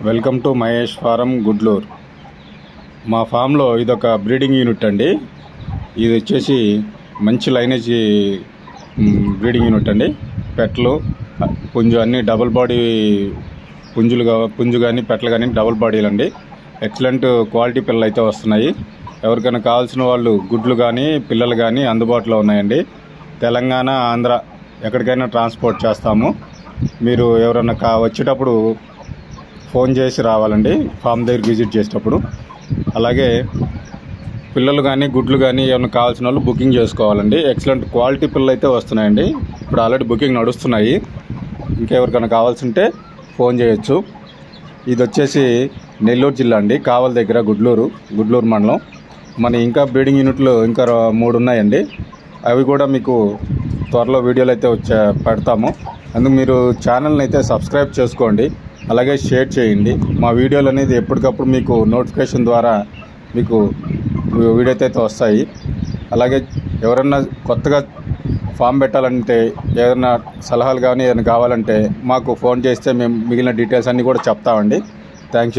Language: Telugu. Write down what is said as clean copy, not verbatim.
Welcome to Mahesh farm Gudluru. మా ఫామ్లో ఇదొక బ్రీడింగ్ యూనిట్ అండి. ఇది వచ్చేసి మంచి లైనేజ్ బ్రీడింగ్ యూనిట్ అండి. పెట్టలు పుంజు అన్నీ డబుల్ బాడీ పుంజు కానీ పెట్టలు కానీ డబుల్ బాడీలు అండి. ఎక్సలెంట్ క్వాలిటీ పిల్లలు అయితే వస్తున్నాయి. ఎవరికైనా కావాల్సిన వాళ్ళు గుడ్లు కానీ పిల్లలు కానీ అందుబాటులో ఉన్నాయండి. తెలంగాణ, ఆంధ్ర ఎక్కడికైనా ట్రాన్స్పోర్ట్ చేస్తాము. మీరు ఎవరన్నా వచ్చేటప్పుడు ఫోన్ చేసి రావాలండి ఫామ్ దగ్గరికి విజిట్ చేసేటప్పుడు. అలాగే పిల్లలు కానీ గుడ్లు కానీ ఏమైనా కావాల్సిన వాళ్ళు బుకింగ్ చేసుకోవాలండి. ఎక్సలెంట్ క్వాలిటీ పిల్లలు అయితే వస్తున్నాయండి. ఇప్పుడు ఆల్రెడీ బుకింగ్ నడుస్తున్నాయి. ఇంకెవరికైనా కావాల్సి ఉంటే ఫోన్ చేయొచ్చు. ఇది వచ్చేసి నెల్లూరు జిల్లా అండి, కావలి దగ్గర గుడ్లూరు మండలం. మన ఇంకా బ్రీడింగ్ యూనిట్లు ఇంకా 3 ఉన్నాయండి. అవి కూడా మీకు త్వరలో వీడియోలు అయితే పెడతాము. అందుకు మీరు ఛానల్ని అయితే సబ్స్క్రైబ్ చేసుకోండి, అలాగే షేర్ చేయండి. మా వీడియోలు అనేది ఎప్పటికప్పుడు మీకు నోటిఫికేషన్ ద్వారా మీకు వీడియో అయితే వస్తాయి. అలాగే ఎవరన్నా కొత్తగా ఫామ్ పెట్టాలంటే ఏదైనా సలహాలు కానీ ఏదైనా కావాలంటే మాకు ఫోన్ చేస్తే మేము మిగిలిన డీటెయిల్స్ అన్నీ కూడా చెప్తామండి. Thank you.